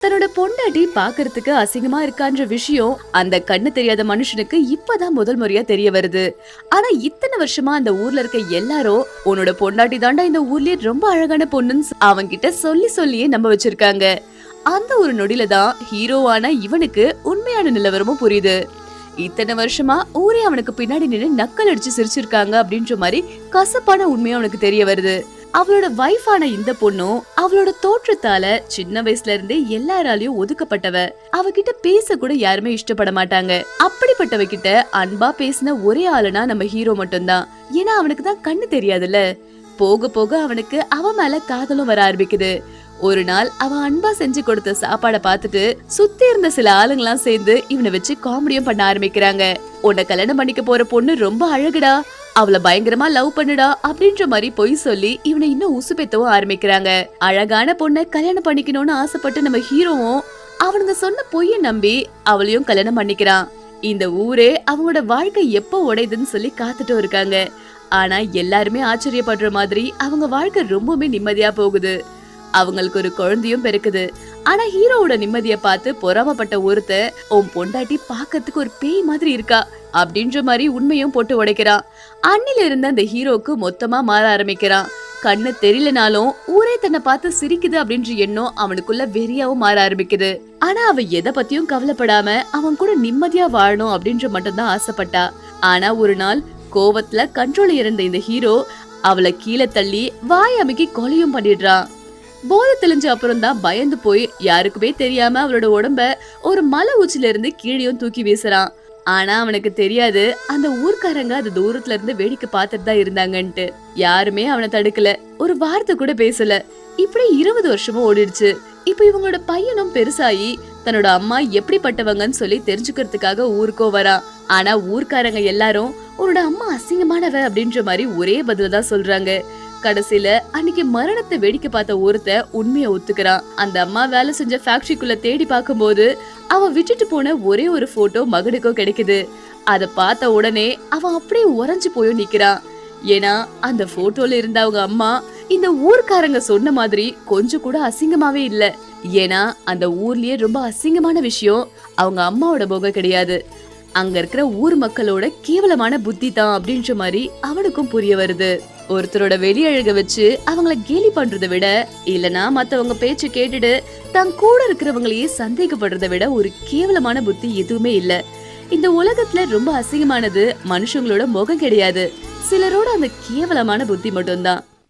தன்னோட பொண்டாட்டி பாக்குறதுக்கு அசிங்கமா இருக்கான்ற விஷயம் அந்த கண்ணு தெரியாத மனுஷனுக்கு இப்பதான் முதல் முறையா தெரிய வருது. ஆனா இத்தனை வருஷமா அந்த ஊர்ல இருக்க எல்லாரும் உன்னோட பொண்டாட்டி தாண்டா இந்த ஊர்லயே ரொம்ப அழகான பொண்ணுன்னு அவன்கிட்ட சொல்லி சொல்லியே நம்ப வச்சிருக்காங்க. அந்த ஒரு நொடியில தான் ஹீரோவான இவனுக்கு உண்மையான நிலவரமும் புரியுது. இத்தனை வருஷமா ஊரே அவனுக்கு பின்னாடி நின்னு நக்கல் அடிச்சு சிரிச்சிருக்காங்க அப்படின்ற மாதிரி கசப்பான உண்மையா அவனுக்கு தெரிய வருது. அவளோட வைஃபான இந்த பொண்ணும் அவளோட தோற்றத்தால சின்ன வயசுல இருந்தே எல்லாராலையும் ஒதுக்கப்பட்டவ. அவகிட்ட பேச கூட யாருமே இஷ்டப்பட மாட்டாங்க. அப்படிப்பட்டவ கிட்ட அன்பா பேசின ஒரே ஆளுனா நம்ம ஹீரோ மட்டும்தான். ஏன்னா அவனுக்கு தான் கண்ணு தெரியாதுல்ல. போக போக அவனுக்கு அவ மேல காதலும் வர ஆரம்பிக்குது. ஒரு நாள் அவன் அன்பா செஞ்சு கொடுத்த சாப்பாட பாத்துட்டு சுத்தி இருந்த சில ஆளுங்கெல்லாம் சேர்ந்து இவனை வச்சு காமெடியும் பண்ண ஆரம்பிக்கிறாங்க. உன்னை கல்யாணம் பண்ணிக்க போற பொண்ணு ரொம்ப அழகுடா, அவளை பயங்கரமா லவ் பண்ணுடா அப்படின்ற மாதிரி பொய் சொல்லி இவனை இன்னும் உசுப்பேத்தவும் ஆரம்பிக்கிறாங்க. அழகான பொண்ணை கல்யாணம் பண்ணிக்கணும்னு ஆசைப்பட்டு நம்ம ஹீரோவும் அவனுங்க சொன்ன பொய்ய நம்பி அவளையும் கல்யாணம் பண்ணிக்கிறான். இந்த ஊரே அவங்களோட வாழ்க்கை எப்ப உடையுதுன்னு சொல்லி காத்துட்டும் இருக்காங்க. ஆனா எல்லாருமே ஆச்சரியப்படுற மாதிரி அவங்க வாழ்க்கை ரொம்பவுமே நிம்மதியா போகுது. அவங்களுக்கு ஒரு குழந்தையும் பிறக்குது. ஆனா ஹீரோவோட நிம்மதிய பார்த்து பொறாமப்பட்ட ஒருத்த உன் பொண்டாட்டி பாக்கிறதுக்கு ஒரு பேய் மாதிரி இருக்கா அப்படின்ற மாதிரி உண்மையும் போட்டு உடைக்கிறான். அன்னில இருந்த அந்த ஹீரோக்கு மொத்தமா மாற ஆரம்பிக்கிறான். கண்ணு தெரியலனாலும் ஊரே தன்னை பார்த்து சிரிக்குது அப்படின்ற எண்ணம் அவனுக்குள்ள வெறியாவும் மாற ஆரம்பிக்குது. ஆனா அவ எதை பத்தியும் கவலைப்படாம அவன் கூட நிம்மதியா வாழணும் அப்படின்ற மட்டும்தான் ஆசைப்பட்டா. ஆனா ஒரு நாள் கோவத்துல கண்ட்ரோல் இருந்த இந்த ஹீரோ அவளை கீழே தள்ளி வாய் அமைக்கி கொலையும் பண்ணிடுறான். போதை தெளிஞ்ச அப்புறம் தான் பயந்து போய் யாருக்குமே தெரியாம அவரோட உடம்ப ஒரு மலை உச்சில இருந்து கீழேயும் தூக்கி வீசுறான். ஆனா அவனுக்கு தெரியாது அந்த ஊர்க்காரங்க அது தூரத்துல இருந்து வேடிக்கை பார்த்துட்டு தான் இருந்தாங்கன்ட்டு. யாருமே அவனை தடுக்கல, ஒரு வார்த்தை கூட பேசல. இப்படி 20 வருஷமும் ஓடிடுச்சு. இப்ப இவங்களோட பையனும் பெருசாயி தன்னோட அம்மா எப்படிப்பட்டவங்கன்னு சொல்லி தெரிஞ்சுக்கிறதுக்காக ஊருக்கோ வரா. ஆனா ஊர்க்காரங்க எல்லாரும் உன்னோட அம்மா அசிங்கமானவ அப்படின்ற மாதிரி ஒரே பதில தான் சொல்றாங்க. கடைசியில அன்னைக்கு மரணத்தை வேடிக்கை பார்த்த ஒருத்த உண்மையை ஒத்துக்கிறான். அந்த அம்மா வேலை செஞ்ச ஃபேக்டரிக்குள்ள தேடி பார்க்கும்போது அவன் விட்டுட்டு போன ஒரே ஒரு போட்டோ மகனுக்கோ கிடைக்குது. அத பார்த்த உடனே அவன் அப்படியே உறைஞ்சு போய் நிக்கிறான். ஏன்னா அந்த போட்டோல இருந்த அவங்க அம்மா இந்த ஊர்க்காரங்க சொன்ன மாதிரி கொஞ்சம் கூட அசிங்கமாவே இல்ல. ஏன்னா அந்த ஊர்லயே ரொம்ப அசிங்கமான விஷயம் அவங்க அம்மாவோட முகம் கிடையாது, அங்க இருக்கிற ஊர் மக்களோட கேவலமான புத்தி தான் அப்படின்ற மாதிரி அவனுக்கும் புரிய வருது. ஒருத்தரோட வெளியழக வச்சு அவங்கள கேலி பண்றதை விட இல்லனா மத்தவங்க பேச்சு கேட்டுட்டு தன் கூட இருக்கிறவங்களையே சந்தேகப்படுறதை விட ஒரு கேவலமான புத்தி எதுவுமே இல்ல. இந்த உலகத்துல ரொம்ப அசிங்கமானது மனுஷங்களோட முகம் கிடையாது, சிலரோட அந்த கேவலமான புத்தி மட்டும்தான்.